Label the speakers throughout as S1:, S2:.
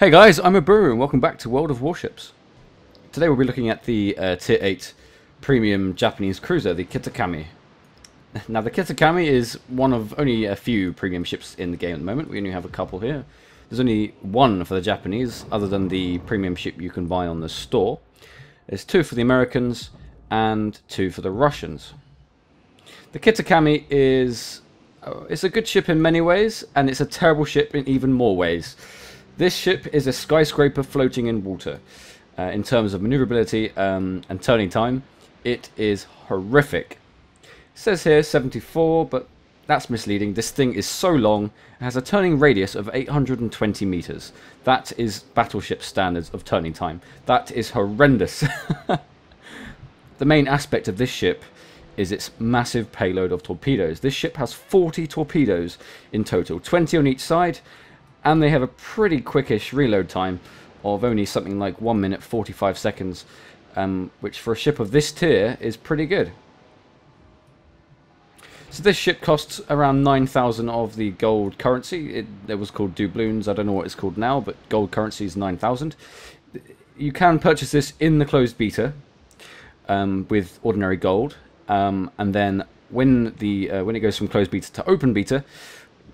S1: Hey guys, I'm Ubiru and welcome back to World of Warships. Today we'll be looking at the Tier 8 premium Japanese cruiser, the Kitakami. Now the Kitakami is one of only a few premium ships in the game at the moment. We only have a couple here. There's only one for the Japanese, other than the premium ship you can buy on the store. There's two for the Americans and two for the Russians. The Kitakami is it's a good ship in many ways, and it's a terrible ship in even more ways. This ship is a skyscraper floating in water. In terms of maneuverability and turning time, it is horrific. It says here 74, but that's misleading. This thing is so long. It has a turning radius of 820 meters. That is battleship standards of turning time. That is horrendous. The main aspect of this ship is its massive payload of torpedoes. This ship has 40 torpedoes in total, 20 on each side, and they have a pretty quickish reload time of only something like 1 minute 45 seconds, which for a ship of this tier is pretty good. So this ship costs around 9,000 of the gold currency. It was called doubloons. I don't know what it's called now, but gold currency is 9,000. You can purchase this in the closed beta with ordinary gold, and then when it goes from closed beta to open beta,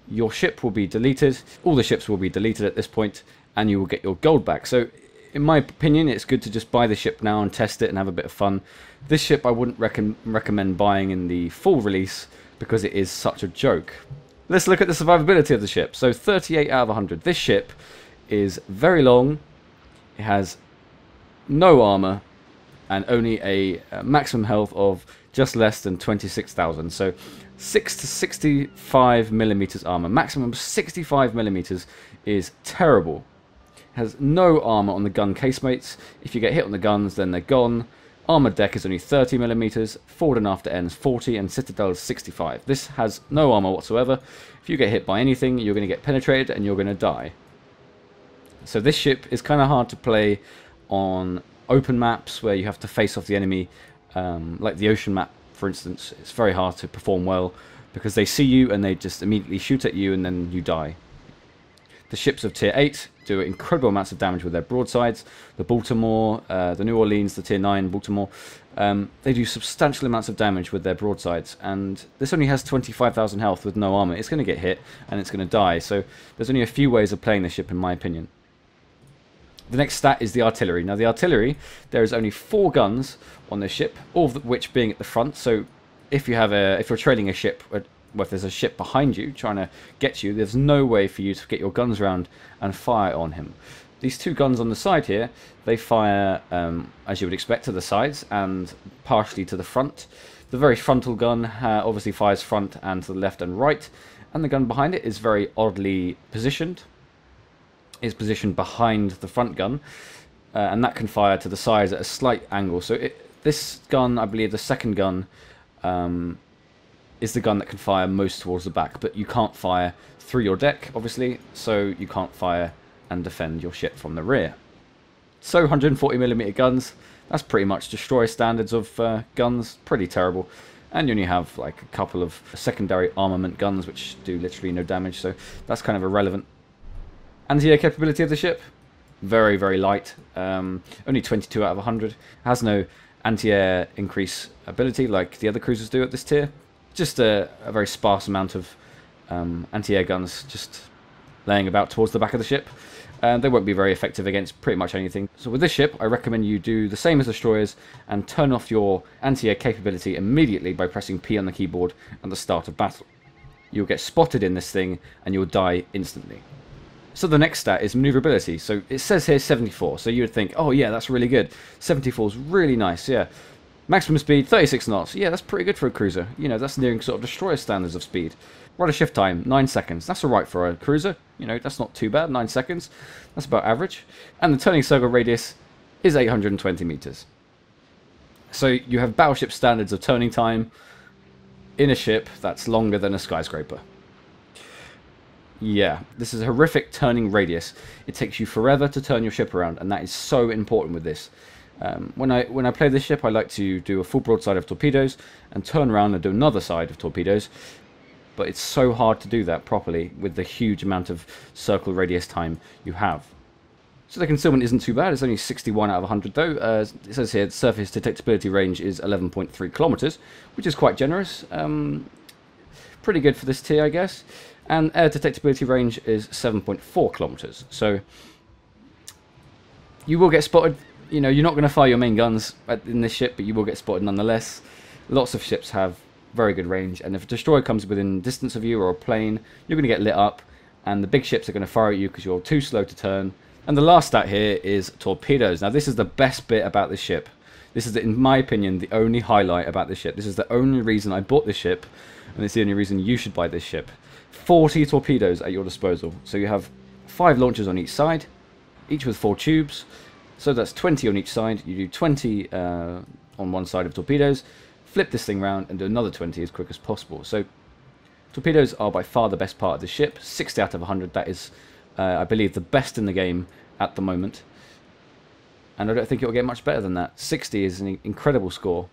S1: your ship will be deleted. All the ships will be deleted at this point, and you will get your gold back. So in my opinion, it's good to just buy the ship now and test it and have a bit of fun. This ship I wouldn't recommend buying in the full release because it is such a joke. Let's look at the survivability of the ship. So 38 out of 100. This ship is very long. It has no armour and only a maximum health of just less than 26,000. So 6 to 65 millimeters armor. Maximum 65 millimeters is terrible. Has no armor on the gun casemates. If you get hit on the guns, then they're gone. Armored deck is only 30 millimeters. Forward and after ends 40, and citadel is 65. This has no armor whatsoever. If you get hit by anything, you're going to get penetrated and you're going to die. So this ship is kind of hard to play on open maps where you have to face off the enemy, like the ocean map, for instance. It's very hard to perform well because they see you and they just immediately shoot at you and then you die. The ships of Tier 8 do incredible amounts of damage with their broadsides. The Baltimore, the New Orleans, the Tier 9 Baltimore, they do substantial amounts of damage with their broadsides, and this only has 25,000 health with no armor. It's going to get hit and it's going to die, so there's only a few ways of playing this ship in my opinion. The next stat is the artillery. Now the artillery, there is only 4 guns on this ship, all of which being at the front. So if you're trailing a ship, well, if there's a ship behind you trying to get you, there's no way for you to get your guns around and fire on him. These 2 guns on the side here, they fire, as you would expect, to the sides and partially to the front. The very frontal gun obviously fires front and to the left and right, and the gun behind it is very oddly positioned. Is positioned behind the front gun, and that can fire to the sides at a slight angle. So this gun, I believe the second gun, is the gun that can fire most towards the back, but you can't fire through your deck, obviously, so you can't fire and defend your ship from the rear. So 140mm guns, that's pretty much destroyer standards of guns, pretty terrible. And you only have like a couple of secondary armament guns which do literally no damage, so that's kind of irrelevant. Anti-air capability of the ship, very, very light. Only 22 out of 100. Has no anti-air increase ability like the other cruisers do at this tier. Just a very sparse amount of anti-air guns just laying about towards the back of the ship. They won't be very effective against pretty much anything. So with this ship, I recommend you do the same as destroyers and turn off your anti-air capability immediately by pressing P on the keyboard at the start of battle. You'll get spotted in this thing and you'll die instantly. So the next stat is maneuverability. So it says here 74. So you would think, oh yeah, that's really good. 74 is really nice, yeah. Maximum speed, 36 knots. Yeah, that's pretty good for a cruiser. You know, that's nearing sort of destroyer standards of speed. Rudder shift time, 9 seconds. That's alright for a cruiser. You know, that's not too bad, 9 seconds. That's about average. And the turning circle radius is 820 meters. So you have battleship standards of turning time in a ship that's longer than a skyscraper. Yeah, this is a horrific turning radius. It takes you forever to turn your ship around, and that is so important with this. When I play this ship, I like to do a full broadside of torpedoes and turn around and do another side of torpedoes. But it's so hard to do that properly with the huge amount of circle radius time you have. So the concealment isn't too bad. It's only 61 out of 100 though. It says here the surface detectability range is 11.3 kilometers, which is quite generous. Pretty good for this tier, I guess. And air detectability range is 7.4 kilometers. So you will get spotted. You know, you're not going to fire your main guns in this ship, but you will get spotted nonetheless. Lots of ships have very good range, and if a destroyer comes within distance of you or a plane, you're going to get lit up, and the big ships are going to fire at you because you're too slow to turn. And the last stat here is torpedoes. Now this is the best bit about this ship. This is, in my opinion, the only highlight about this ship. This is the only reason I bought this ship, and it's the only reason you should buy this ship. 40 torpedoes at your disposal. So you have 5 launchers on each side, each with 4 tubes. So that's 20 on each side. You do 20 on one side of torpedoes, flip this thing around and do another 20 as quick as possible. So torpedoes are by far the best part of the ship. 60 out of 100. That is, I believe, the best in the game at the moment. And I don't think it will get much better than that. 60 is an incredible score.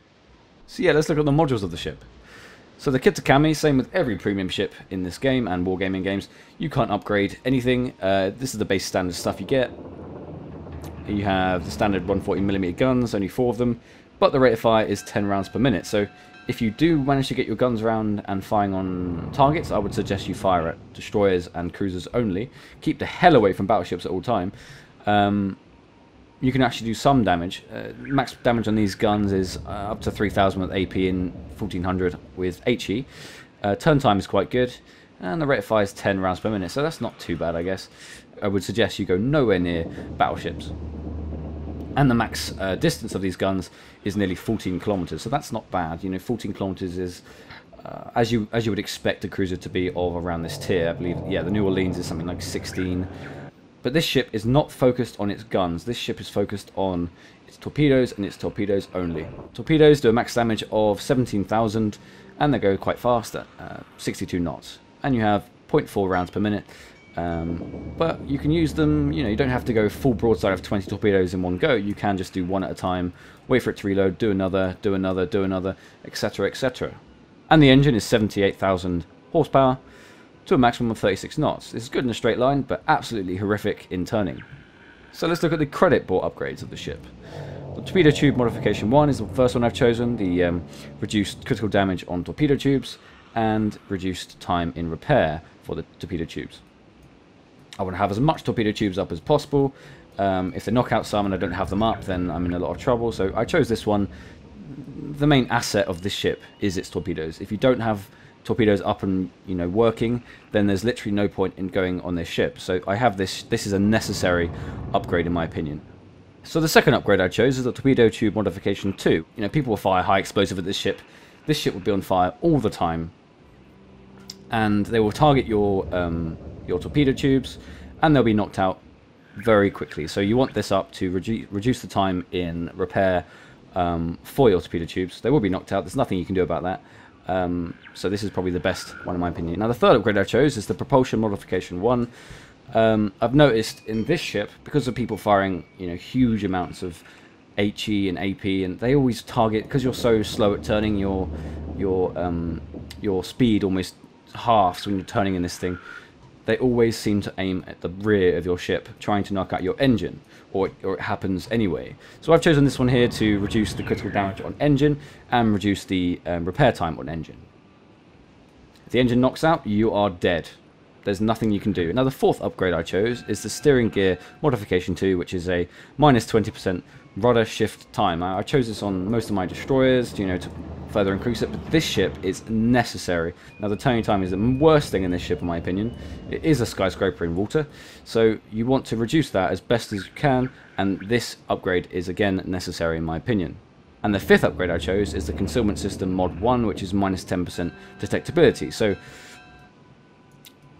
S1: So yeah, let's look at the modules of the ship. So the Kitakami, same with every premium ship in this game and wargaming games, you can't upgrade anything. This is the base standard stuff you get. You have the standard 140mm guns, only 4 of them, but the rate of fire is 10 rounds per minute. So if you do manage to get your guns around and firing on targets, I would suggest you fire at destroyers and cruisers only. Keep the hell away from battleships at all time. You can actually do some damage. Max damage on these guns is up to 3000 with AP and 1400 with HE. Turn time is quite good, and the rate of fire is 10 rounds per minute, so that's not too bad, I guess. I would suggest you go nowhere near battleships. And the max distance of these guns is nearly 14 kilometers, so that's not bad. You know, 14 kilometers is as you would expect a cruiser to be of around this tier. I believe, yeah, the New Orleans is something like 16. But this ship is not focused on its guns. This ship is focused on its torpedoes and its torpedoes only. Torpedoes do a max damage of 17,000 and they go quite fast at 62 knots. And you have 0.4 rounds per minute. But you can use them, you know, you don't have to go full broadside of 20 torpedoes in one go. You can just do one at a time, wait for it to reload, do another, do another, do another, etc, etc. And the engine is 78,000 horsepower. To a maximum of 36 knots. This is good in a straight line, but absolutely horrific in turning. So let's look at the credit bought upgrades of the ship. The Torpedo Tube Modification 1 is the first one I've chosen, the reduced critical damage on torpedo tubes, and reduced time in repair for the torpedo tubes. I want to have as much torpedo tubes up as possible. If they knock out some and I don't have them up, then I'm in a lot of trouble, so I chose this one. The main asset of this ship is its torpedoes. If you don't have torpedoes up and, you know, working, then there's literally no point in going on this ship. So I have this is a necessary upgrade in my opinion. So the second upgrade I chose is the Torpedo Tube Modification 2. You know, people will fire high explosive at this ship. This ship will be on fire all the time, and they will target your torpedo tubes, and they'll be knocked out very quickly. So you want this up to reduce the time in repair for your torpedo tubes. They will be knocked out. There's nothing you can do about that. So this is probably the best one in my opinion. Now the third upgrade I chose is the Propulsion Modification 1. I've noticed in this ship, because of people firing, you know, huge amounts of HE and AP, and they always target, because you're so slow at turning, your speed almost halves when you're turning in this thing. They always seem to aim at the rear of your ship, trying to knock out your engine, or it happens anyway. So I've chosen this one here to reduce the critical damage on engine and reduce the repair time on engine. If the engine knocks out, you are dead. There's nothing you can do. Now the fourth upgrade I chose is the Steering Gear Modification 2, which is a minus 20% rudder shift time. I chose this on most of my destroyers, you know, to further increase it, but this ship is necessary. Now the turning time is the worst thing in this ship in my opinion. It is a skyscraper in water, so you want to reduce that as best as you can, and this upgrade is again necessary in my opinion. And the fifth upgrade I chose is the Concealment System Mod 1, which is minus 10% detectability. So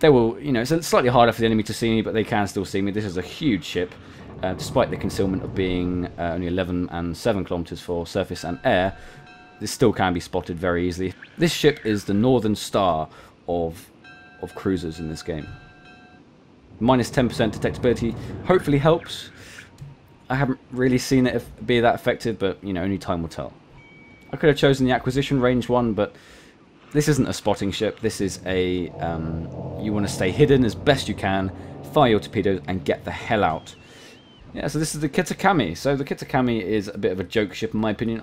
S1: they will, you know, it's slightly harder for the enemy to see me, but they can still see me. This is a huge ship. Despite the concealment of being only 11 and 7 kilometers for surface and air, this still can be spotted very easily. This ship is the Northern Star of cruisers in this game. Minus 10% detectability hopefully helps. I haven't really seen it be that effective, but, you know, only time will tell. I could have chosen the Acquisition Range one, but this isn't a spotting ship. This is a, you want to stay hidden as best you can, fire your torpedoes, and get the hell out. Yeah, so this is the Kitakami. So the Kitakami is a bit of a joke ship in my opinion.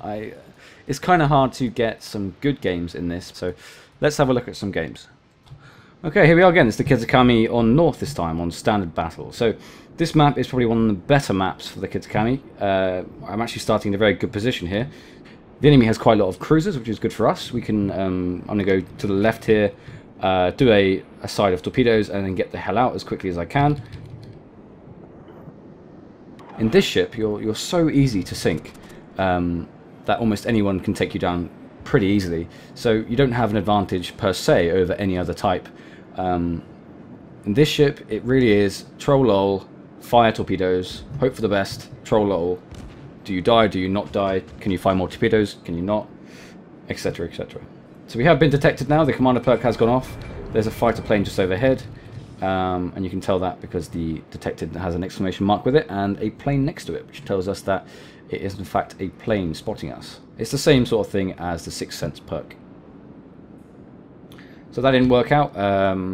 S1: It's kind of hard to get some good games in this, so let's have a look at some games. Okay, here we are again. It's the Kitakami on North this time, on Standard Battle. So this map is probably one of the better maps for the Kitakami. I'm actually starting in a very good position here. The enemy has quite a lot of cruisers, which is good for us. We can, I'm going to go to the left here, do a side of torpedoes, and then get the hell out as quickly as I can. In this ship, you're so easy to sink that almost anyone can take you down pretty easily. So you don't have an advantage per se over any other type. In this ship, it really is troll lol, fire torpedoes, hope for the best, troll lol. Do you die? Do you not die? Can you fire more torpedoes? Can you not? Etc, etc. So we have been detected now. The commander perk has gone off. There's a fighter plane just overhead. And you can tell that because the detected has an exclamation mark with it and a plane next to it, which tells us that it is in fact a plane spotting us. It's the same sort of thing as the 6th Sense perk. So that didn't work out. Our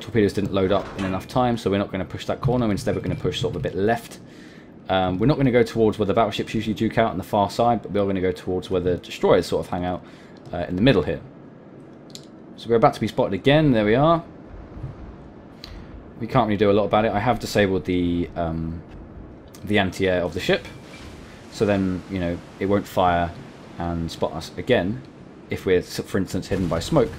S1: torpedoes didn't load up in enough time, so we're not going to push that corner. Instead, we're going to push sort of a bit left. We're not going to go towards where the battleships usually duke out on the far side, but we're going to go towards where the destroyers sort of hang out in the middle here. So we're about to be spotted again. There we are. We can't really do a lot about it. I have disabled the anti-air of the ship, so then it won't fire and spot us again if we're, for instance, hidden by smoke.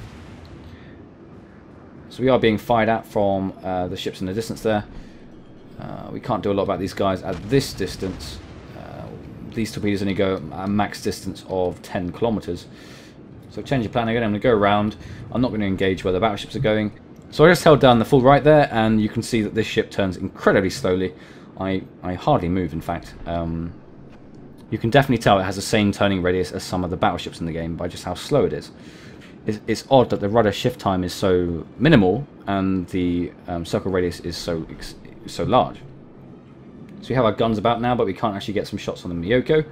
S1: So we are being fired at from the ships in the distance there. We can't do a lot about these guys at this distance. These torpedoes only go a max distance of 10 kilometers. So change your plan again. I'm going to go around. I'm not going to engage where the battleships are going. So I just held down the full right there, and you can see that this ship turns incredibly slowly. I hardly move, in fact. You can definitely tell it has the same turning radius as some of the battleships in the game by just how slow it is. It's odd that the rudder shift time is so minimal and the circle radius is so large. So we have our guns about now, but we can't actually get some shots on the Miyoko.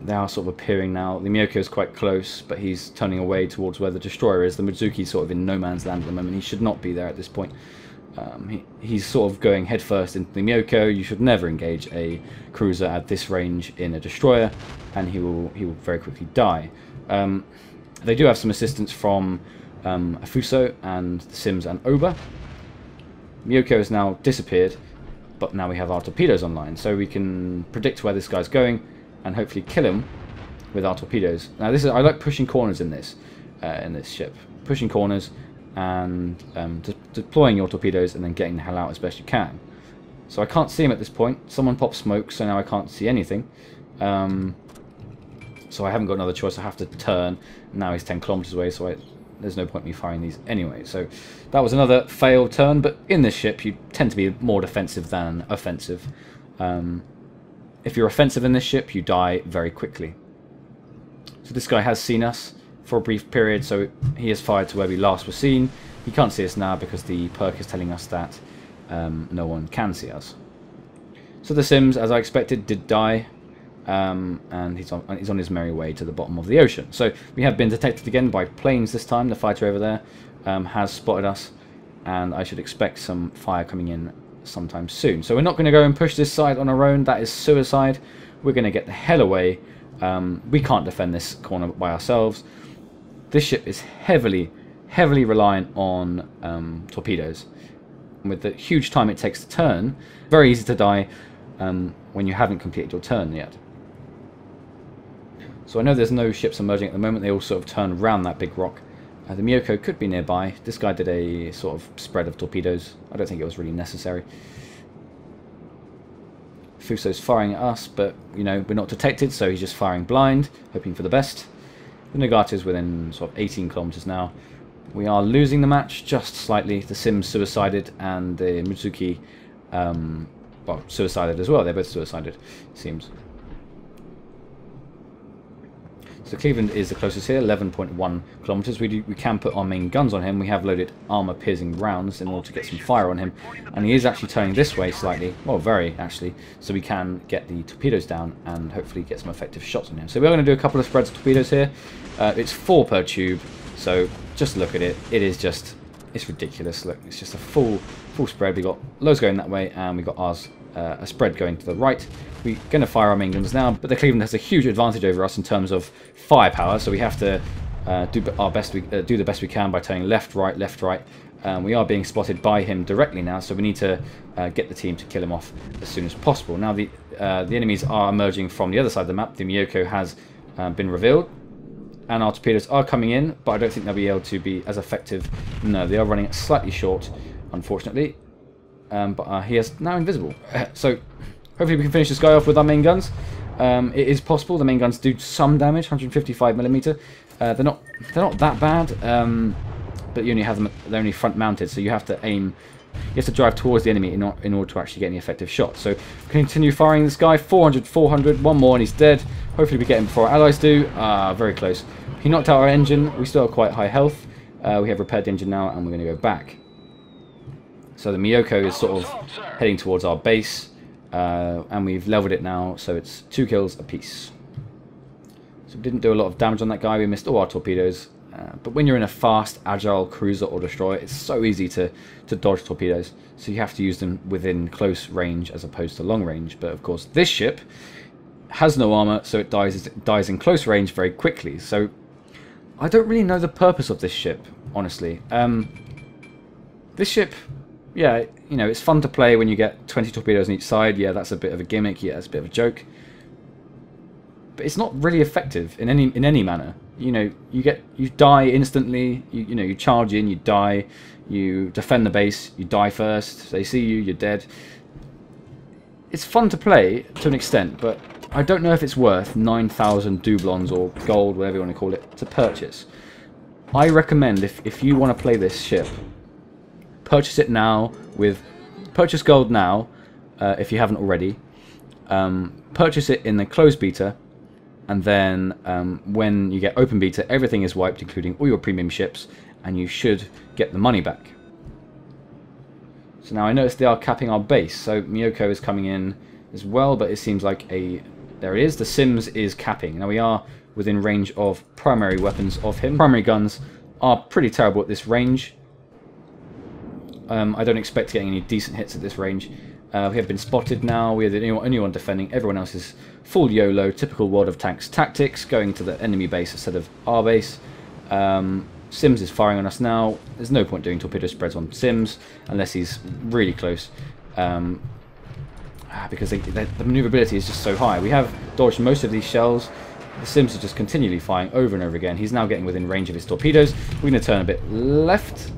S1: They are sort of appearing now. The Miyoko is quite close, but he's turning away towards where the destroyer is. The Mizuki's sort of in no man's land at the moment. He should not be there at this point. He's sort of going headfirst into the Miyoko. You should never engage a cruiser at this range in a destroyer, and he will very quickly die. They do have some assistance from Afuso and the Sims and Oba. Miyoko has now disappeared, but now we have our torpedoes online, so we can predict where this guy's going and hopefully kill him with our torpedoes. Now I like pushing corners in this ship. Pushing corners and deploying your torpedoes and then getting the hell out as best you can. So I can't see him at this point. Someone popped smoke, so now I can't see anything. So I haven't got another choice. I have to turn. Now he's 10 kilometers away, so there's no point in me firing these anyway. So that was another failed turn, but in this ship you tend to be more defensive than offensive. If you're offensive in this ship, you die very quickly. So this guy has seen us for a brief period, so he has fired to where we last were seen. He can't see us now because the perk is telling us that no one can see us. So the Sims, as I expected, did die, and he's on his merry way to the bottom of the ocean. So we have been detected again by planes this time. The fighter over there has spotted us, and I should expect some fire coming in sometime soon. So we're not going to go and push this side on our own. That is suicide. We're going to get the hell away. We can't defend this corner by ourselves. This ship is heavily reliant on torpedoes. With the huge time it takes to turn, very easy to die when you haven't completed your turn yet. So I know there's no ships emerging at the moment. They all sort of turn around that big rock. The Miyoko could be nearby. This guy did a sort of spread of torpedoes. I don't think it was really necessary. Fuso's firing at us, but we're not detected, so he's just firing blind, hoping for the best. The Nagato's within sort of 18 kilometers now. We are losing the match just slightly. The Sims suicided, and the Mizuki, well, suicided as well. They're both suicided, it seems. So Cleveland is the closest here, 11.1 kilometers. We can put our main guns on him. We have loaded armor-piercing rounds in order to get some fire on him. And he is actually turning this way slightly, well, very actually, so we can get the torpedoes down and hopefully get some effective shots on him. So we're going to do a couple of spreads of torpedoes here. It's 4 per tube, so just look at it. It is just It's ridiculous. Look, it's just a full spread. We got loads going that way, and we got ours a spread going to the right. We're going to fire our main guns now, but the Cleveland has a huge advantage over us in terms of firepower, so we have to do the best we can by turning left, right, left, right. We are being spotted by him directly now, so we need to get the team to kill him off as soon as possible. Now the enemies are emerging from the other side of the map. The Miyoko has been revealed, and our torpedoes are coming in, but I don't think they'll be able to be as effective. No, they are running slightly short, unfortunately. But he is now invisible. So hopefully we can finish this guy off with our main guns. It is possible. The main guns do some damage, 155mm. They're not that bad, but you only have them. They're only front mounted, so you have to aim. You have to drive towards the enemy in order to actually get any effective shots. So continue firing this guy. 400, 400, one more and he's dead. Hopefully we get him before our allies do. Very close. He knocked out our engine. We still have quite high health. We have repaired the engine now, and we're going to go back. So the Miyoko is sort of heading towards our base, and we've leveled it now, so it's 2 kills apiece. So we didn't do a lot of damage on that guy. We missed all our torpedoes. But when you're in a fast, agile cruiser or destroyer, it's so easy to dodge torpedoes. So you have to use them within close range as opposed to long range. But of course, this ship has no armour, so it dies in close range very quickly. So I don't really know the purpose of this ship, honestly. This ship, yeah, you know, it's fun to play when you get 20 torpedoes on each side. Yeah, that's a bit of a gimmick. Yeah, it's a bit of a joke. But it's not really effective in any manner. You know, you die instantly. You know, you charge in, you die. You defend the base, you die first. They see you, you're dead. It's fun to play to an extent, but I don't know if it's worth 9,000 doublons or gold, whatever you want to call it, to purchase. I recommend if you want to play this ship, purchase it now purchase gold now if you haven't already. Purchase it in the closed beta. And then when you get open beta, everything is wiped, including all your premium ships, and you should get the money back. So now I notice they are capping our base, so Miyoko is coming in as well, but it seems like there it is, the Sims is capping. Now we are within range of primary weapons of him. Primary guns are pretty terrible at this range. I don't expect getting any decent hits at this range. We have been spotted now. We are the only one defending. Everyone else is full YOLO, typical World of Tanks tactics, going to the enemy base instead of our base. Sims is firing on us now. There's no point doing torpedo spreads on Sims unless he's really close, because the maneuverability is just so high. We have dodged most of these shells. The Sims are just continually firing over and over again. He's now getting within range of his torpedoes. We're going to turn a bit left.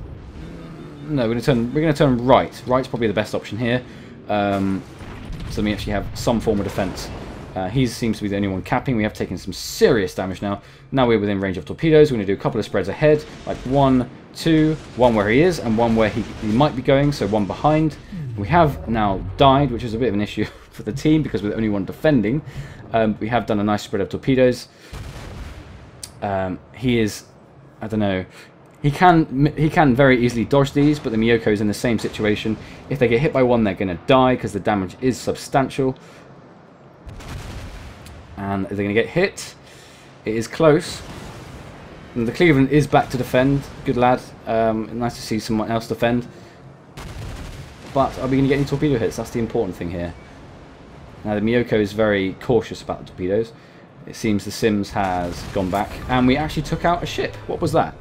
S1: No, we're going to turn right. Right's probably the best option here. So we actually have some form of defense. He seems to be the only one capping. We have taken some serious damage now. Now we're within range of torpedoes. We're going to do a couple of spreads ahead, like 1, 2, one where he is, and one where he might be going, so one behind. We have now died, which is a bit of an issue for the team because we're the only one defending. We have done a nice spread of torpedoes. He is, I don't know. He can very easily dodge these, but the Miyoko is in the same situation. If they get hit by one, they're going to die because the damage is substantial. And they're going to get hit. It is close. And the Cleveland is back to defend. Good lad. Nice to see someone else defend. But are we going to get any torpedo hits? That's the important thing here. Now the Miyoko is very cautious about the torpedoes. It seems the Sims has gone back. And we actually took out a ship. What was that?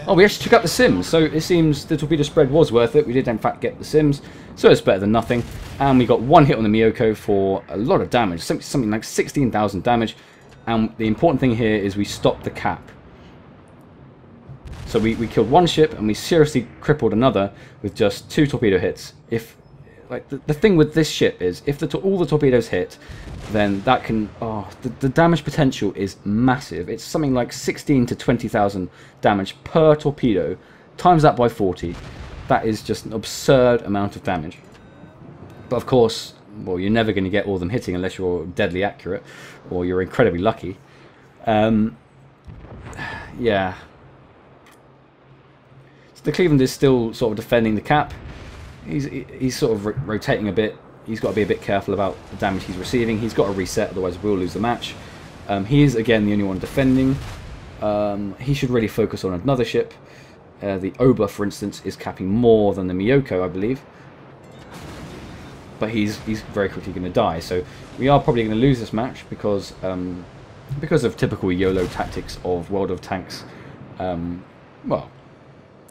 S1: Oh, we actually took out the Sims, so it seems the torpedo spread was worth it. We did in fact get the Sims, so it's better than nothing. And we got one hit on the Miyoko for a lot of damage, something like 16,000 damage. And the important thing here is we stopped the cap. So we killed one ship and we seriously crippled another with just 2 torpedo hits. If like the thing with this ship is if all the torpedoes hit, then that can the damage potential is massive. It's something like 16 to 20,000 damage per torpedo. Times that by 40. That is just an absurd amount of damage. But of course, well, you're never going to get all of them hitting unless you're deadly accurate or you're incredibly lucky. Yeah. So the Cleveland is still sort of defending the cap. He's sort of rotating a bit. He's got to be a bit careful about the damage he's receiving. He's got to reset, otherwise we'll lose the match. He is, again, the only one defending. He should really focus on another ship. The Oba, for instance, is capping more than the Miyoko, I believe. But he's very quickly going to die. So we are probably going to lose this match because of typical YOLO tactics of World of Tanks. Well,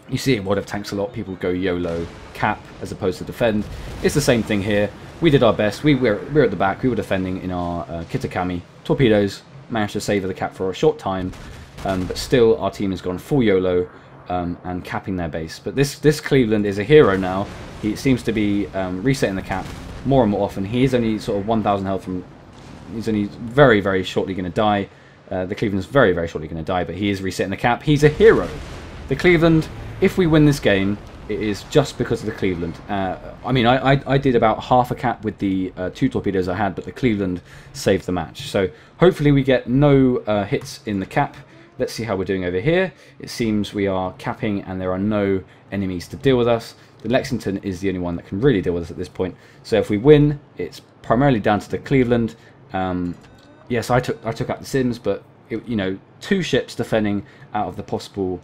S1: you see in World of Tanks a lot. People go YOLO cap as opposed to defend. It's the same thing here. We did our best. We're at the back. We were defending in our Kitakami. Torpedoes managed to save the cap for a short time, but still our team has gone full YOLO and capping their base. But this Cleveland is a hero now. He seems to be resetting the cap more and more often. He is only sort of 1,000 health from... He's only very, very shortly going to die. The Cleveland's very, very shortly going to die, but he is resetting the cap. He's a hero. The Cleveland, if we win this game, it is just because of the Cleveland. I mean, I did about half a cap with the 2 torpedoes I had, but the Cleveland saved the match. So hopefully we get no hits in the cap. Let's see how we're doing over here. It seems we are capping and there are no enemies to deal with us. The Lexington is the only one that can really deal with us at this point. So if we win, it's primarily down to the Cleveland. Yes, I took out the Sims, but you know, 2 ships defending out of the possible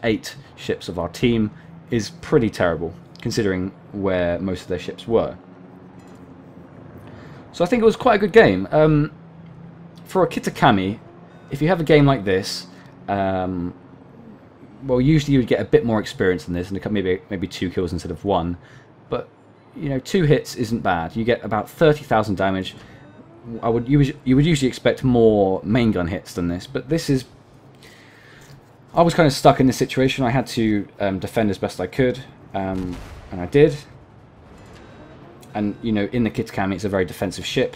S1: 8 ships of our team is pretty terrible, considering where most of their ships were. So I think it was quite a good game. For a Kitakami, if you have a game like this, well, usually you would get a bit more experience than this, and maybe 2 kills instead of 1. But you know, 2 hits isn't bad. You get about 30,000 damage. You would usually expect more main gun hits than this, but this is... I was kind of stuck in this situation. I had to defend as best I could, and I did. And you know, in the Kitakami, it's a very defensive ship.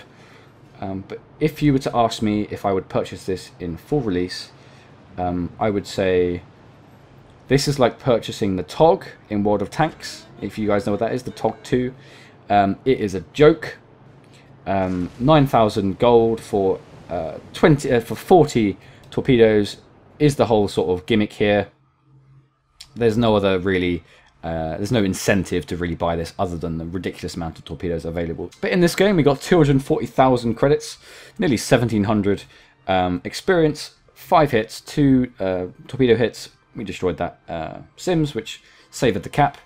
S1: But if you were to ask me if I would purchase this in full release, I would say this is like purchasing the TOG in World of Tanks. If you guys know what that is, the TOG 2. It is a joke. 9,000 gold for 40 torpedoes is the whole sort of gimmick here. There's no other really... there's no incentive to really buy this other than the ridiculous amount of torpedoes available. But in this game, we got 240,000 credits, nearly 1,700 experience, 5 hits, 2 torpedo hits. We destroyed that Sims, which saved the cap,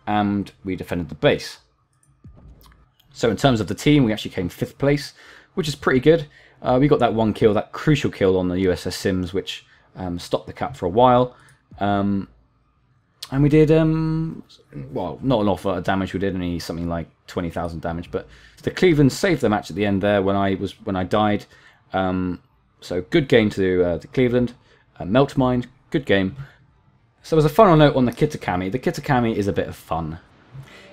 S1: and we defended the base. So in terms of the team, we actually came 5th place, which is pretty good. We got that 1 kill, that crucial kill on the USS Sims, which stopped the cap for a while. And we did, well, not an awful lot of damage. We did only something like 20,000 damage. But the Cleveland saved the match at the end there when I died. So good game to the Cleveland. Melt Mine, good game. So as a final note on the Kitakami is a bit of fun.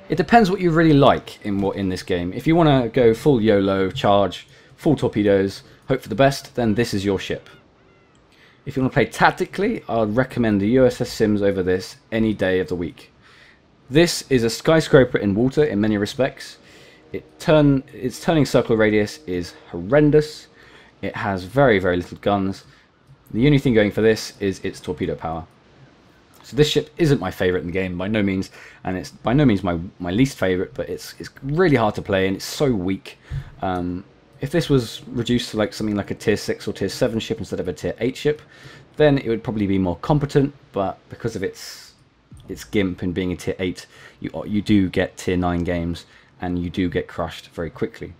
S1: It depends what you really like in this game. If you want to go full YOLO, charge, full torpedoes, hope for the best, then this is your ship. If you want to play tactically, I'd recommend the USS Sims over this any day of the week. This is a skyscraper in water in many respects. Its turning circle radius is horrendous. It has very, very little guns. The only thing going for this is its torpedo power. So this ship isn't my favourite in the game by no means, and it's by no means my least favourite, but it's really hard to play and it's so weak. If this was reduced to like something like a tier 6 or tier 7 ship instead of a tier 8 ship, then it would probably be more competent, but because of its gimp and being a tier 8, you do get tier 9 games and you do get crushed very quickly.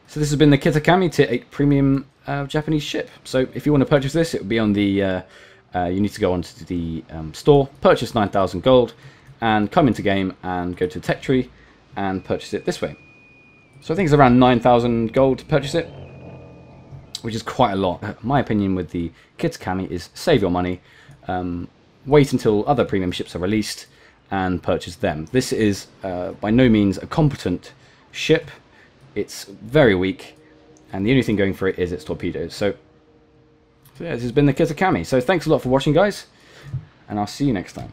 S1: So this has been the Kitakami tier 8 premium Japanese ship. So if you want to purchase this, it would be on the you need to go onto the store, purchase 9,000 gold, and come into game and go to the tech tree and purchase it this way. So I think it's around 9,000 gold to purchase it, which is quite a lot. My opinion with the Kitakami is save your money, wait until other premium ships are released, and purchase them. This is by no means a competent ship. It's very weak, and the only thing going for it is its torpedoes. So yeah, this has been the Kitakami. So thanks a lot for watching, guys, and I'll see you next time.